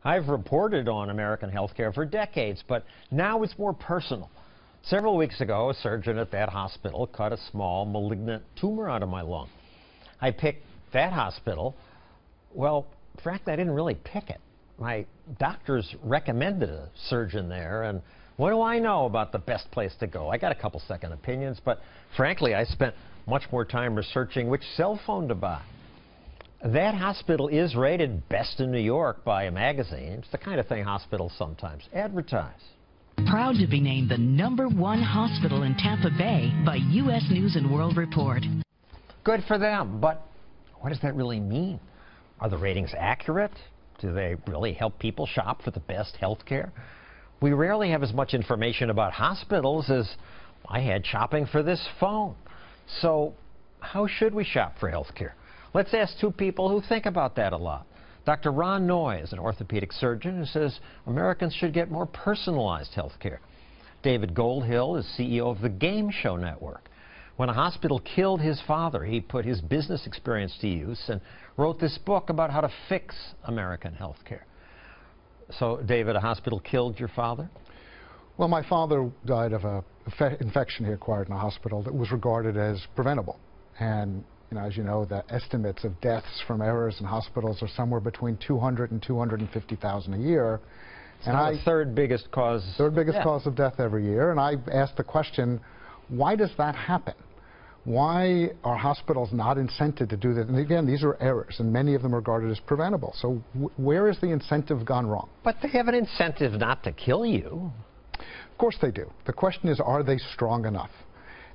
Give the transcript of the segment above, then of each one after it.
I've reported on American healthcare for decades, but now it's more personal. Several weeks ago, a surgeon at that hospital cut a small malignant tumor out of my lung. I picked that hospital. Well, frankly, I didn't really pick it. My doctors recommended a surgeon there, and what do I know about the best place to go? I got a couple second opinions, but frankly, I spent much more time researching which cell phone to buy. That hospital is rated best in New York by a magazine. It's the kind of thing hospitals sometimes advertise. Proud to be named the #1 hospital in Tampa Bay by U.S. News & World Report. Good for them, but what does that really mean? Are the ratings accurate? Do they really help people shop for the best health care? We rarely have as much information about hospitals as I had shopping for this phone. So how should we shop for health care? Let's ask two people who think about that a lot. Dr. Ron Noy is an orthopedic surgeon who says Americans should get more personalized health care. David Goldhill is CEO of the Game Show Network. When a hospital killed his father, he put his business experience to use and wrote this book about how to fix American health care. So, David, a hospital killed your father? Well, my father died of an infection he acquired in a hospital that was regarded as preventable. And as you know, the estimates of deaths from errors in hospitals are somewhere between 200 and 250,000 a year. And the third biggest cause. Third biggest cause of death every year. And I asked the question, why does that happen? Why are hospitals not incented to do that? And again, these are errors, and many of them are regarded as preventable. So where is the incentive gone wrong? But they have an incentive not to kill you. Of course they do. The question is, are they strong enough?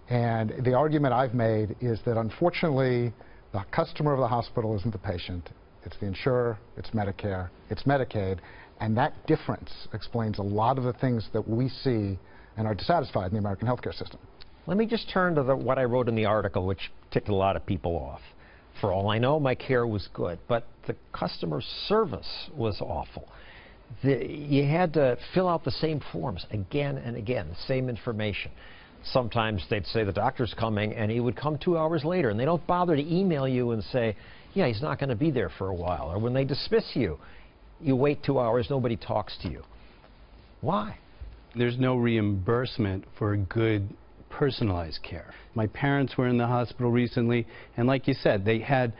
And the argument I've made is that, unfortunately, the customer of the hospital isn't the patient. It's the insurer, it's Medicare, it's Medicaid, and that difference explains a lot of the things that we see and are dissatisfied in the American healthcare system. Let me just turn to what I wrote in the article, which ticked a lot of people off. For all I know, my care was good, but the customer service was awful. You had to fill out the same forms again and again, the same information. Sometimes they'd say the doctor's coming, and he would come 2 hours later, and they don't bother to email you and say, yeah, he's not going to be there for a while. Or when they dismiss you, you wait 2 hours, nobody talks to you. Why? There's no reimbursement for good personalized care. My parents were in the hospital recently, and like you said, they had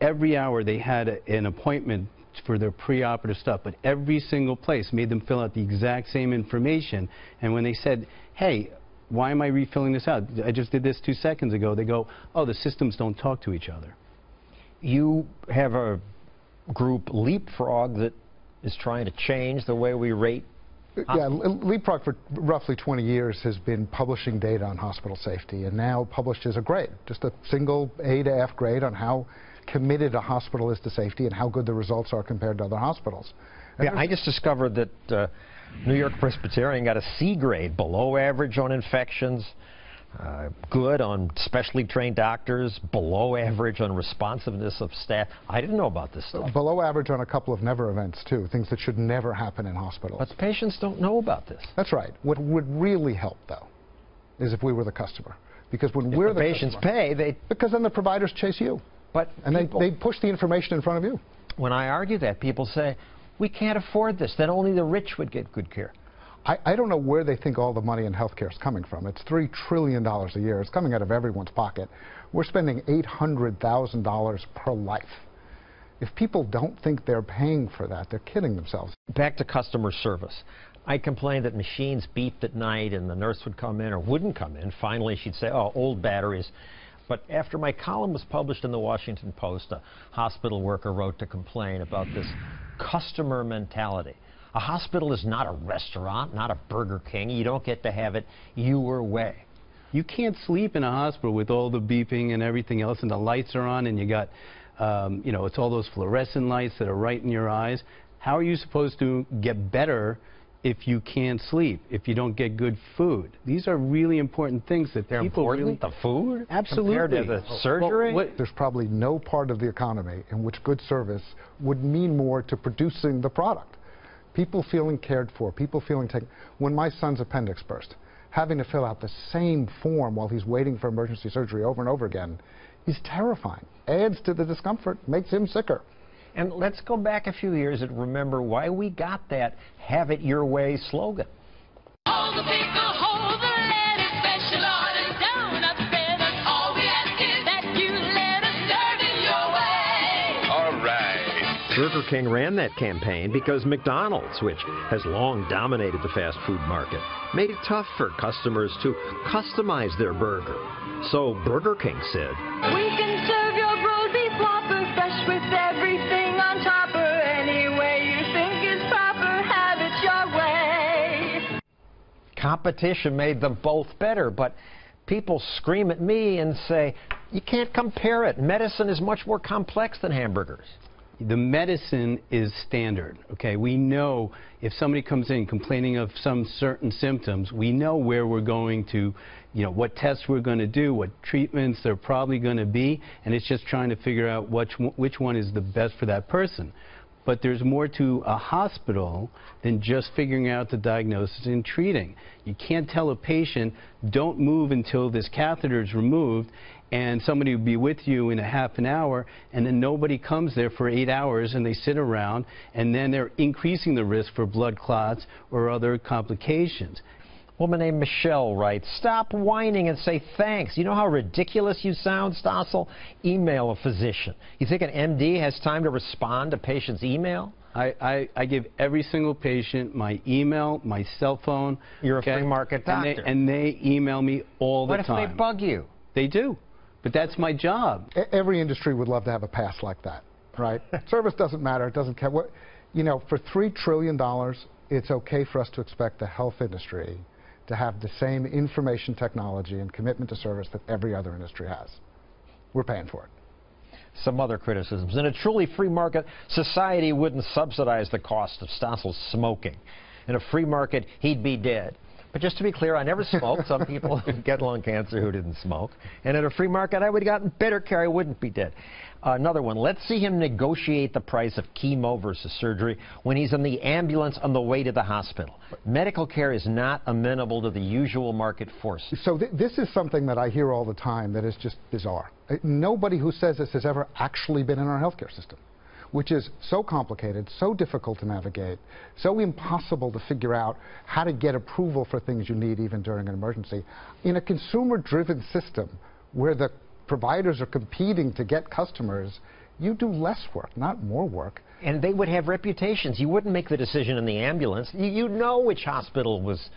every hour they had an appointment for their preoperative stuff, but every single place made them fill out the exact same information. And when they said, hey, why am I refilling this out? I just did this 2 seconds ago. They go, oh, the systems don't talk to each other. You have a group, Leapfrog, that is trying to change the way we rate. Yeah, Leapfrog for roughly 20 years has been publishing data on hospital safety, and now publishes a grade, just a single A to F grade on how committed a hospital is to safety and how good the results are compared to other hospitals. And yeah, I just discovered that New York Presbyterian got a C grade, below average on infections, good on specially trained doctors, below average on responsiveness of staff. I didn't know about this stuff. Below average on a couple of never events, too, things that should never happen in hospitals. But patients don't know about this. That's right. What would really help, though, is if we were the customer. Because when we're the patients pay, because then the providers chase you. And they push the information in front of you. When I argue that, people say, we can't afford this, that only the rich would get good care. I don't know where they think all the money in healthcare is coming from. It's $3 trillion a year. It's coming out of everyone's pocket. We're spending $800,000 per life. If people don't think they're paying for that, they're kidding themselves. Back to customer service. I complained that machines beeped at night and the nurse would come in or wouldn't come in. Finally, she'd say, oh, old batteries. But after my column was published in the Washington Post, a hospital worker wrote to complain about this customer mentality. A hospital is not a restaurant, not a Burger King. You don't get to have it your way. You can't sleep in a hospital with all the beeping and everything else, and the lights are on, and you got, it's all those fluorescent lights that are right in your eyes. How are you supposed to get better if you can't sleep, if you don't get good food? These are really important things that they're people important. The food? Absolutely. Compared to the surgery? Well, there's probably no part of the economy in which good service would mean more to producing the product. People feeling cared for, people feeling taken. When my son's appendix burst, having to fill out the same form while he's waiting for emergency surgery over and over again is terrifying. Adds to the discomfort, makes him sicker. And let's go back a few years and remember why we got that "Have It Your Way" slogan. All the pickle, hold the lettuce, special orders, donuts, feathers. All we ask is that you let us serve it your way. All right. Burger King ran that campaign because McDonald's, which has long dominated the fast food market, made it tough for customers to customize their burger. So Burger King said, We can serve your roast beef Whopper fresh with everything on top, or any way you think is proper. Have it your way. competition made them both better, but people scream at me and say, you can't compare it. Medicine is much more complex than hamburgers. The medicine is standard, okay? We know if somebody comes in complaining of some certain symptoms, we know where we're going to, what tests we're going to do, what treatments they're probably going to be, and it's just trying to figure out which one is the best for that person. But there's more to a hospital than just figuring out the diagnosis and treating. You can't tell a patient, don't move until this catheter is removed, and somebody will be with you in a half an hour, and then nobody comes there for 8 hours, and they sit around, and then they're increasing the risk for blood clots or other complications. A woman named Michelle writes, stop whining and say thanks. You know how ridiculous you sound, Stossel? Email a physician. You think an MD has time to respond to patients' email? I give every single patient my email, my cell phone. You're a free market doctor. And they email me all the time. What if they bug you? They do. But that's my job. Every industry would love to have a pass like that, right? Service doesn't matter. It doesn't care. For $3 trillion, it's okay for us to expect the health industry to have the same information technology and commitment to service that every other industry has. We're paying for it. Some other criticisms. In a truly free market, society wouldn't subsidize the cost of Stossel's smoking. In a free market, he'd be dead. But just to be clear, I never smoked. Some people get lung cancer who didn't smoke. And in a free market, I would have gotten better care. I wouldn't be dead. Another one. Let's see him negotiate the price of chemo versus surgery when he's in the ambulance on the way to the hospital. Medical care is not amenable to the usual market forces. So this is something that I hear all the time that is just bizarre. Nobody who says this has ever actually been in our healthcare system, which is so complicated, so difficult to navigate, so impossible to figure out how to get approval for things you need even during an emergency. In a consumer-driven system where the providers are competing to get customers, you do less work, not more work. And they would have reputations. You wouldn't make the decision in the ambulance. You know which hospital was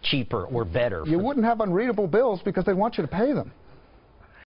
cheaper or better. You wouldn't have unreadable bills because they want you to pay them.